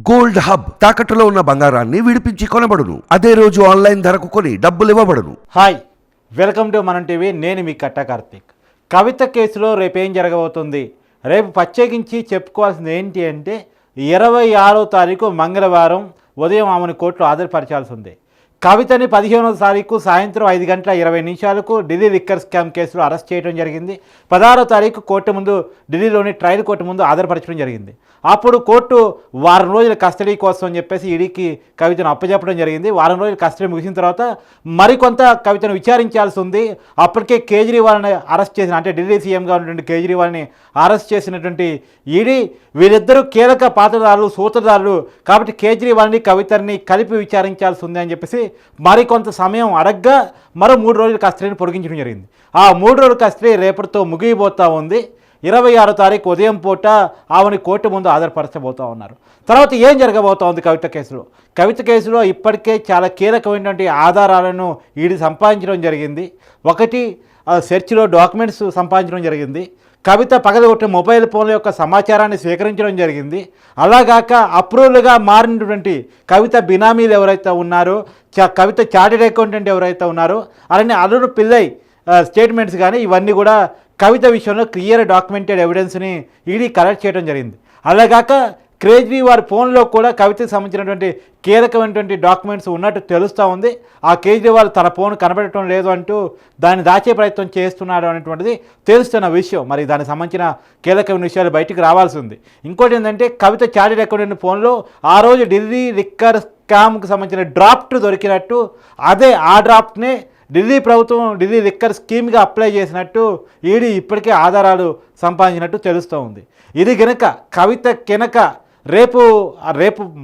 Gold hub తాకట్టులో ఉన్న బంగారాన్ని విడిపించి కొనబడును. అదే రోజు ఆన్లైన్ ధరకు కొని డబ్బులు ఇవ్వబడును. హాయ్, వెల్కమ్ టు మనం టీవీ. నేను మీ కట్ట కార్తీక్. కవిత కేసులో రేపేం జరగబోతుంది? రేపు ప్రత్యేకించి చెప్పుకోవాల్సింది ఏంటి అంటే 26వ తారీఖు మంగళవారం ఉదయం ఆమెను కోర్టులో హాజరుపరచాల్సి ఉంది. కవితని 15వ తారీఖు సాయంత్రం 5:20 ఢిల్లీ లిక్కర్ స్కామ్ కేసులో అరెస్ట్ చేయడం జరిగింది. 16వ తారీఖు కోర్టు ముందు ఢిల్లీలోని ట్రయల్ కోర్టు ముందు హాజరుపరచడం జరిగింది. అప్పుడు కోర్టు వారం రోజుల కస్టడీ కోసం అని చెప్పేసి ఈడీకి కవితను అప్పచెప్పడం జరిగింది. వారం రోజుల కస్టడీ ముగిసిన తర్వాత మరికొంత కవితను విచారించాల్సి ఉంది. అప్పటికే కేజ్రీవాల్ని అరెస్ట్ చేసిన, అంటే ఢిల్లీ సీఎంగా ఉన్నటువంటి కేజ్రీవాల్ని అరెస్ట్ చేసినటువంటి ఈడీ వీరిద్దరూ కీలక పాత్రదారులు, సూత్రధారులు కాబట్టి కేజ్రీవాల్ని కవితని కలిపి విచారించాల్సి ఉంది అని చెప్పేసి మరికొంత సమయం అడగ్గా మరో 3 రోజుల కస్టడీని పొడిగించడం జరిగింది. ఆ 3 రోజుల కస్టడీ రేపటితో ముగియబోతూ ఉంది. 26వ తారీఖు ఉదయం పూట ఆమెను కోర్టు ముందు హాజరుపరచబోతూ ఉన్నారు. తర్వాత ఏం జరగబోతోంది కవిత కేసులో? కవిత కేసులో ఇప్పటికే చాలా కీలకమైనటువంటి ఆధారాలను ఈడీ సంపాదించడం జరిగింది. ఒకటి, సెర్చ్లో డాక్యుమెంట్స్ సంపాదించడం జరిగింది. కవిత పగలగొట్టిన మొబైల్ ఫోన్ల యొక్క సమాచారాన్ని స్వీకరించడం జరిగింది. అలాగాక అప్రూవల్గా మారినటువంటి కవిత బినామీలు ఎవరైతే ఉన్నారో, కవిత చార్టెడ్ అకౌంటెంట్ ఎవరైతే ఉన్నారో అలానే అల్లుడు పిల్లై స్టేట్మెంట్స్ కానీ ఇవన్నీ కూడా కవిత విషయంలో క్లియర్ డాక్యుమెంటెడ్ ఎవిడెన్స్ని ఈడీ కలెక్ట్ చేయడం జరిగింది. అలాగాక కేజ్రీవాల్ ఫోన్లో కూడా కవితకు సంబంధించినటువంటి కీలకమైనటువంటి డాక్యుమెంట్స్ ఉన్నట్టు తెలుస్తూ ఉంది. ఆ కేజ్రీవాల్ తన ఫోన్ కనబడటం లేదు అంటూ దాన్ని దాచే ప్రయత్నం చేస్తున్నాడు అనేటువంటిది తెలుస్తున్న విషయం. మరి దానికి సంబంధించిన కీలకమైన విషయాలు బయటికి రావాల్సి ఉంది. ఇంకోటి ఏంటంటే కవిత చార్టెడ్ అకౌంటెంట్ ఫోన్లో ఆ రోజు ఢిల్లీ లిక్కర్ స్కామ్కి సంబంధించిన డ్రాఫ్ట్ దొరికినట్టు, అదే ఆ డ్రాఫ్ట్నే ఢిల్లీ ప్రభుత్వం ఢిల్లీ లిక్కర్ స్కీమ్గా అప్లై చేసినట్టు ఈడీ ఇప్పటికే ఆధారాలు సంపాదించినట్టు తెలుస్తూ ఉంది. ఇది కనుక కవిత రేపు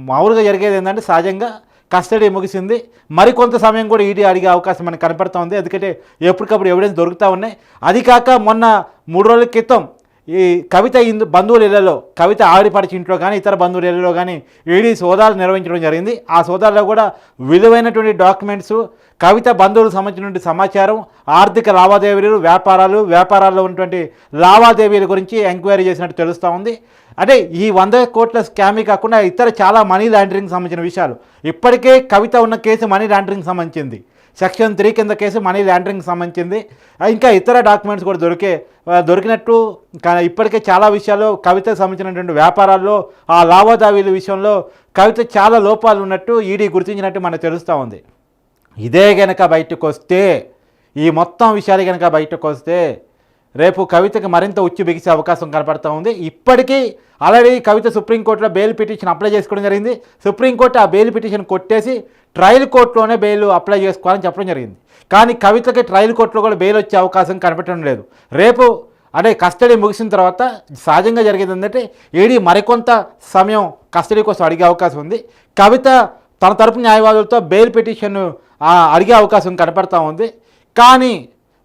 మామూలుగా జరిగేది ఏంటంటే సహజంగా కస్టడీ ముగిసింది. మరికొంత సమయం కూడా ఈడీ అడిగే అవకాశం మనకు కనపడుతూ ఉంది. ఎందుకంటే ఎప్పటికప్పుడు ఎవిడెన్స్ దొరుకుతూ ఉన్నాయి. అది కాక మొన్న 3 రోజుల క్రితం ఈ కవిత బంధువుల ఇళ్లలో, కవిత ఆవిడిపరిచి ఇంట్లో కానీ ఇతర బంధువుల ఇళ్లలో కానీ ఈడీ సోదాలు నిర్వహించడం జరిగింది. ఆ సోదాల్లో కూడా విలువైనటువంటి డాక్యుమెంట్స్, కవిత బంధువులకు సంబంధించినటువంటి సమాచారం, ఆర్థిక లావాదేవీలు, వ్యాపారాల్లో ఉన్నటువంటి లావాదేవీల గురించి ఎంక్వైరీ చేసినట్టు తెలుస్తూ ఉంది. అంటే ఈ 100 కోట్ల స్కామే కాకుండా ఇతర చాలా మనీ లాండరింగ్ సంబంధించిన విషయాలు, ఇప్పటికే కవిత ఉన్న కేసు మనీ లాండరింగ్ సంబంధించింది, సెక్షన్ 3 కింద కేసు మనీ లాండరింగ్ సంబంధించింది. ఇంకా ఇతర డాక్యుమెంట్స్ కూడా దొరికినట్టు ఇప్పటికే చాలా విషయాల్లో కవితకు సంబంధించినటువంటి వ్యాపారాల్లో ఆ లావాదేవీల విషయంలో కవిత చాలా లోపాలు ఉన్నట్టు ఈడీ గుర్తించినట్టు మనకు తెలుస్తూ ఉంది. ఇదే కనుక బయటకు వస్తే, ఈ మొత్తం విషయాలు కనుక బయటకు వస్తే రేపు కవితకి మరింత ఉచ్చు బిగిసే అవకాశం కనపడుతూ ఉంది. ఇప్పటికీ ఆల్రెడీ కవిత సుప్రీంకోర్టులో బెయిల్ పిటిషన్ అప్లై చేసుకోవడం జరిగింది. సుప్రీంకోర్టు ఆ బెయిల్ పిటిషన్ కొట్టేసి ట్రయల్ కోర్టులోనే బెయిల్ అప్లై చేసుకోవాలని చెప్పడం జరిగింది. కానీ కవితకి ట్రయల్ కోర్టులో కూడా బెయిల్ వచ్చే అవకాశం కనపడటం లేదు. రేపు అంటే కస్టడీ ముగిసిన తర్వాత సహజంగా జరిగేది ఏంటంటే ఈడీ మరికొంత సమయం కస్టడీ కోసం అడిగే అవకాశం ఉంది. కవిత తన తరపు న్యాయవాదులతో బెయిల్ పిటిషన్ అడిగే అవకాశం కనపడతా ఉంది. కానీ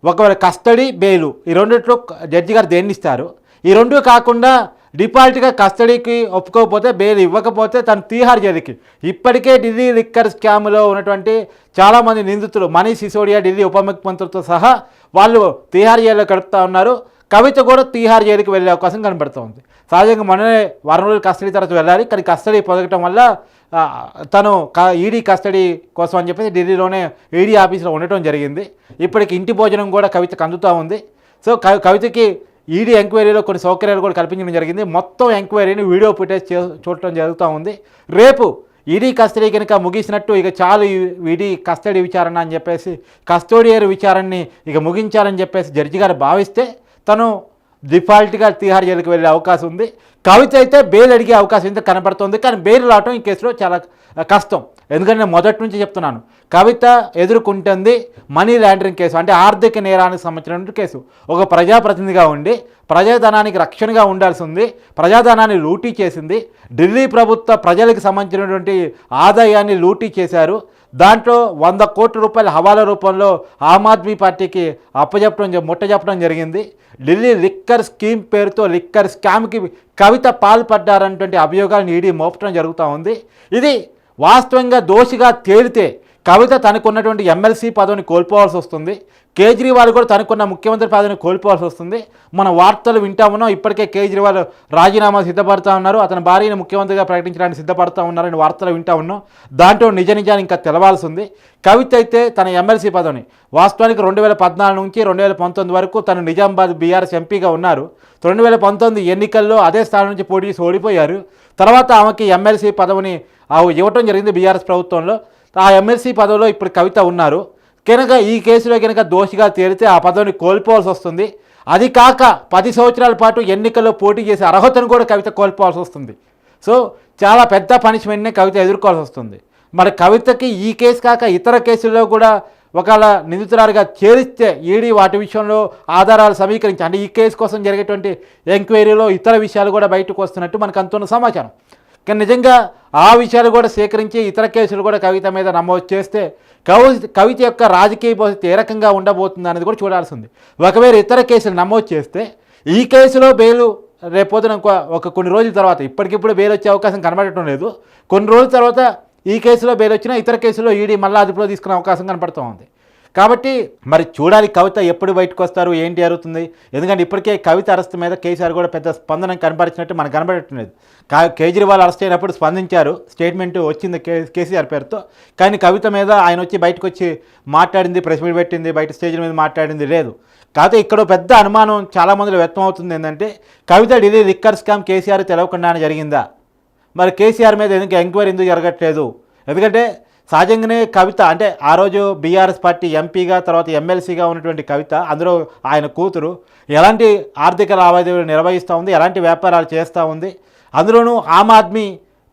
ఒకవేళ కస్టడీ, బెయిలు ఈ రెండిట్లో జడ్జి గారు దేన్ని ఇస్తారు? ఈ రెండు కాకుండా డిఫాల్ట్గా కస్టడీకి ఒప్పుకోకపోతే, బెయిల్ ఇవ్వకపోతే తను తీహార్ జైలుకి, ఇప్పటికే ఢిల్లీ లిక్కర్ స్కామ్లో ఉన్నటువంటి చాలామంది నిందితులు, మనీష్ సిసోడియా ఢిల్లీ ఉప ముఖ్యమంత్రితో సహా వాళ్ళు తీహార్ జైల్లో గడుపుతూ ఉన్నారు. కవిత కూడా తీహార్ జైలుకి వెళ్ళే అవకాశం కనబడుతుంది. సహజంగా మొన్ననే వారం రోజులు కస్టడీ తర్వాత వెళ్ళాలి. కానీ కస్టడీ పొందడం వల్ల తను ఈడీ కస్టడీ కోసం అని చెప్పేసి ఢిల్లీలోనే ఈడీ ఆఫీస్లో ఉండటం జరిగింది. ఇప్పటికి ఇంటి భోజనం కూడా కవితకు అందుతూ ఉంది. సో కవితకి ఈడీ ఎంక్వైరీలో కొన్ని సౌకర్యాలు కూడా కల్పించడం జరిగింది. మొత్తం ఎంక్వైరీని వీడియో ఫుటేజ్ చూడటం జరుగుతూ ఉంది. రేపు ఈడీ కస్టడీ కనుక ముగిసినట్టు, ఇక చాలు ఈడీ కస్టడీ విచారణ అని చెప్పేసి కస్టోడియర్ విచారణని ఇక ముగించాలని చెప్పేసి జడ్జి గారు భావిస్తే తను డిఫాల్ట్గా తీహార్ జైలుకి వెళ్ళే అవకాశం ఉంది. కవిత అయితే బెయిల్ అడిగే అవకాశం అయితే కనపడుతుంది. కానీ బెయిల్ రావటం ఈ కేసులో చాలా కష్టం. ఎందుకంటే నేను మొదటి నుంచి చెప్తున్నాను, కవిత ఎదుర్కొంటుంది మనీ లాండరింగ్ కేసు, అంటే ఆర్థిక నేరానికి సంబంధించినటువంటి కేసు. ఒక ప్రజాప్రతినిధిగా ఉండి ప్రజాధనానికి రక్షణగా ఉండాల్సి ఉంది, ప్రజాధనాన్ని లూటీ చేసింది. ఢిల్లీ ప్రభుత్వ ప్రజలకు సంబంధించినటువంటి ఆదాయాన్ని లూటీ చేశారు. దాంట్లో 100 కోట్ల రూపాయల హవాలా రూపంలో ఆమ్ ఆద్మీ పార్టీకి ముట్టజెప్పడం జరిగింది. ఢిల్లీ లిక్కర్ స్కీమ్ పేరుతో లిక్కర్ స్కామ్కి కవిత పాల్పడ్డారన్నటువంటి అభియోగాలను ఈడీ మోపడం జరుగుతూ ఉంది. ఇది వాస్తవంగా దోషిగా తేలితే కవిత తనకున్నటువంటి ఎమ్మెల్సీ పదవిని కోల్పోవాల్సి వస్తుంది. కేజ్రీవాల్ కూడా తనకున్న ముఖ్యమంత్రి పదవిని కోల్పోవాల్సి వస్తుంది. మన వార్తలు వింటా ఉన్నాం, ఇప్పటికే కేజ్రీవాల్ రాజీనామా సిద్ధపడతా ఉన్నారు, అతని భార్యను ముఖ్యమంత్రిగా ప్రకటించడానికి సిద్ధపడతా ఉన్నారని వార్తలు వింటా ఉన్నాం. దాంట్లో నిజాన్ని ఇంకా తెలవాల్సి ఉంది. కవిత అయితే తన ఎమ్మెల్సీ పదవిని వాస్తవానికి 2014 నుంచి 2019 వరకు తను నిజామాబాద్ బీఆర్ఎస్ ఎంపీగా ఉన్నారు. 2019 ఎన్నికల్లో అదే స్థానం నుంచి పోటీ చేసి ఓడిపోయారు. తర్వాత ఆమెకి ఎమ్మెల్సీ పదవిని ఇవ్వటం జరిగింది బీఆర్ఎస్ ప్రభుత్వంలో. ఆ ఎమ్మెల్సీ పదవిలో ఇప్పుడు కవిత ఉన్నారు. కనుక ఈ కేసులో కనుక దోషిగా తేలితే ఆ పదవిని కోల్పోవాల్సి వస్తుంది. అది కాక 10 సంవత్సరాల పాటు ఎన్నికల్లో పోటీ చేసే అర్హతను కూడా కవిత కోల్పోవాల్సి వస్తుంది. సో చాలా పెద్ద పనిష్మెంట్ని కవిత ఎదుర్కోవాల్సి వస్తుంది. మరి కవితకి ఈ కేసు కాక ఇతర కేసుల్లో కూడా ఒకవేళ నిందితురాలుగా చేరిస్తే ఈడీ వాటి విషయంలో ఆధారాలు సమీకరించి, అంటే ఈ కేసు కోసం జరిగేటువంటి ఎంక్వైరీలో ఇతర విషయాలు కూడా బయటకు వస్తున్నట్టు మనకు అంతున్న సమాచారం. కానీ నిజంగా ఆ విషయాలు కూడా సేకరించి ఇతర కేసులు కూడా కవిత మీద నమోదు చేస్తే కవిత యొక్క రాజకీయ భవిష్యత్తు ఏ రకంగా ఉండబోతుంది అనేది కూడా చూడాల్సింది. ఒకవేళ ఇతర కేసులు నమోదు చేస్తే ఈ కేసులో బెయిలు రేపొద్దున కొన్ని రోజుల తర్వాత, ఇప్పటికిప్పుడు బెయిల్ వచ్చే అవకాశం కనబడటం లేదు, కొన్ని రోజుల తర్వాత ఈ కేసులో బెయిల్ వచ్చినా ఇతర కేసులో ఈడీ మళ్ళీ అదుపులో తీసుకునే అవకాశం కనపడుతూ ఉంది. కాబట్టి మరి చూడాలి కవిత ఎప్పుడు బయటకు వస్తారు, ఏంటి జరుగుతుంది. ఎందుకంటే ఇప్పటికే కవిత అరెస్ట్ మీద కేసీఆర్ కూడా పెద్ద స్పందన కనపరిచినట్టు మనకు కనబడట్లేదు. కేజ్రీవాల్ అరెస్ట్ అయినప్పుడు స్పందించారు, స్టేట్మెంట్ వచ్చింది కేసీఆర్ పేరుతో. కానీ కవిత మీద ఆయన వచ్చి బయటకు వచ్చి మాట్లాడింది, ప్రెస్ మీట్ పెట్టింది, బయట స్టేజ్ల మీద మాట్లాడింది లేదు. కాకపోతే ఇక్కడ పెద్ద అనుమానం చాలామందిలో వ్యక్తం అవుతుంది ఏంటంటే, కవిత ఢిల్లీ లిక్కర్ స్కామ్ కేసీఆర్ తెలవకుండానే జరిగిందా, మరి కేసీఆర్ మీద ఎందుకు ఎంక్వైరీ ఎందుకు జరగట్లేదు. ఎందుకంటే సహజంగానే కవిత అంటే ఆ రోజు బీఆర్ఎస్ పార్టీ ఎంపీగా తర్వాత ఎమ్మెల్సీగా ఉన్నటువంటి కవిత, అందులో ఆయన కూతురు ఎలాంటి ఆర్థిక లావాదేవీలు నిర్వహిస్తూ ఉంది, ఎలాంటి వ్యాపారాలు చేస్తూ ఉంది. అందులోనూ ఆమ్ ఆద్మీ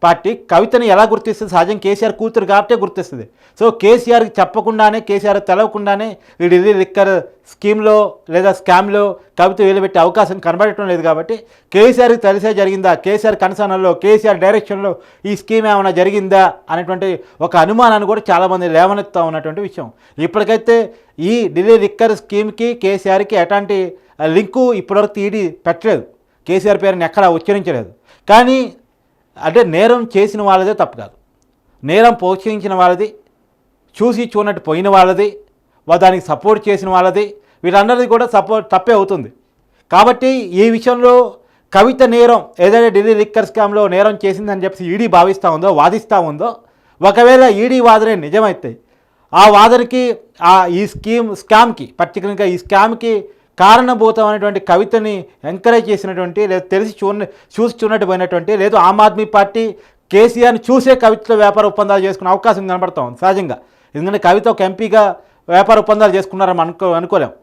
పార్టీ కవితని ఎలా గుర్తిస్తుంది, సహజంగా కేసీఆర్ కూతురు కాబట్టే గుర్తిస్తుంది. సో కేసీఆర్కి చెప్పకుండానే, కేసీఆర్ తెలవకుండానే ఈ ఢిల్లీ లిక్కర్ స్కీమ్లో లేదా స్కామ్లో కవిత వేలుపెట్టే అవకాశం కనబడటం లేదు. కాబట్టి కేసీఆర్కి తెలిసే జరిగిందా, కేసీఆర్ కన్సర్న్లో, కేసీఆర్ డైరెక్షన్లో ఈ స్కీమ్ ఏమైనా జరిగిందా అనేటువంటి ఒక అనుమానాన్ని కూడా చాలామంది లేవనెత్తా ఉన్నటువంటి విషయం. ఇప్పటికైతే ఈ ఢిల్లీ లిక్కర్ స్కీమ్కి కేసీఆర్కి ఎలాంటి లింకు ఇప్పటివరకు ఈడీ పెట్టలేదు, కేసీఆర్ పేరుని ఎక్కడా ఉచ్చరించలేదు. కానీ అంటే నేరం చేసిన వాళ్ళదే తప్పు కాదు, నేరం ప్రోత్సహించిన వాళ్ళది, చూసి చూడనట్టు పోయిన వాళ్ళది, దానికి సపోర్ట్ చేసిన వాళ్ళది, వీళ్ళందరిది కూడా తప్పే అవుతుంది. కాబట్టి ఈ విషయంలో కవిత నేరం ఏదైతే ఢిల్లీ లిక్కర్ స్కామ్లో నేరం చేసిందని చెప్పి ఈడీ భావిస్తూ ఉందో, వాదిస్తూ ఉందో, ఒకవేళ ఈడీ వాదనే నిజమైతే ఆ వాదనకి ఈ స్కామ్కి పర్టికులర్గా ఈ స్కామ్కి కారణభూతమైనటువంటి కవితని ఎంకరేజ్ చేసినటువంటి, లేదా తెలిసి చూసి చూడనట్టు పోయినటువంటి, లేదు ఆమ్ ఆద్మీ పార్టీ కేసీఆర్ని చూసే కవితలో వ్యాపార ఒప్పందాలు చేసుకునే అవకాశం కనబడతా ఉంది సహజంగా. ఎందుకంటే కవిత ఒక ఎంపీగా వ్యాపార ఒప్పందాలు చేసుకున్నారని అనుకోలేం.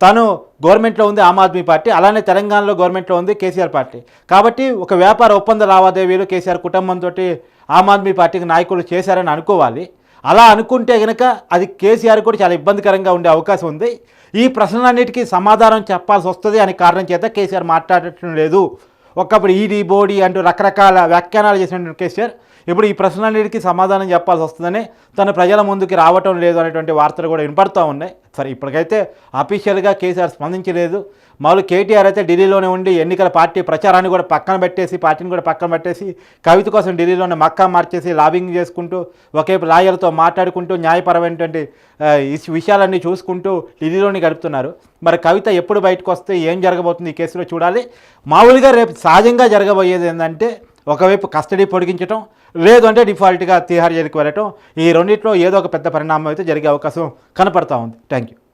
తను గవర్నమెంట్లో ఉంది ఆమ్ ఆద్మీ పార్టీ, అలానే తెలంగాణలో గవర్నమెంట్లో ఉంది కేసీఆర్ పార్టీ. కాబట్టి ఒక వ్యాపార ఒప్పంద లావాదేవీలు కేసీఆర్ కుటుంబంతో ఆమ్ ఆద్మీ పార్టీకి నాయకులు చేశారని అనుకోవాలి. అలా అనుకుంటే కనుక అది కేసీఆర్ కూడా చాలా ఇబ్బందికరంగా ఉండే అవకాశం ఉంది. ఈ ప్రశ్నలన్నిటికీ సమాధానం చెప్పాల్సి వస్తుంది అనే కారణం చేత కేసీఆర్ మాట్లాడటం లేదు. ఒకప్పుడు ఈడీ బోడీ అంటూ రకరకాల వ్యాఖ్యానాలు చేసినటువంటి కేసీఆర్ ఇప్పుడు ఈ ప్రశ్నలన్నిటికీ సమాధానం చెప్పాల్సి వస్తుందని తన ప్రజల ముందుకి రావటం లేదు అనేటువంటి వార్తలు కూడా వినపడుతూ ఉన్నాయి. సరే, ఇప్పటికైతే అఫీషియల్గా కేసీఆర్ స్పందించలేదు. మామూలు కేటీఆర్ అయితే ఢిల్లీలోనే ఉండి ఎన్నికల పార్టీ ప్రచారాన్ని కూడా పక్కన పెట్టేసి, పార్టీని కూడా పక్కన పెట్టేసి, కవిత కోసం ఢిల్లీలోనే మక్కా మార్చేసి లాబింగ్ చేసుకుంటూ, ఒకేపు లాయర్లతో మాట్లాడుకుంటూ, న్యాయపరమైనటువంటి విషయాలన్నీ చూసుకుంటూ ఢిల్లీలోనే గడుపుతున్నారు. మరి కవిత ఎప్పుడు బయటకు వస్తే ఏం జరగబోతుంది ఈ కేసులో చూడాలి. మామూలుగా రేపు సహజంగా జరగబోయేది ఏంటంటే, ఒకవైపు కస్టడీ పొడిగించడం, లేదు అంటే డిఫాల్ట్గా తిహార్ జైలుకి వెళ్ళటం. ఈ రెండింటిలో ఏదో ఒక పెద్ద పరిణామం అయితే జరిగే అవకాశం కనపడతా ఉంది. Thank you.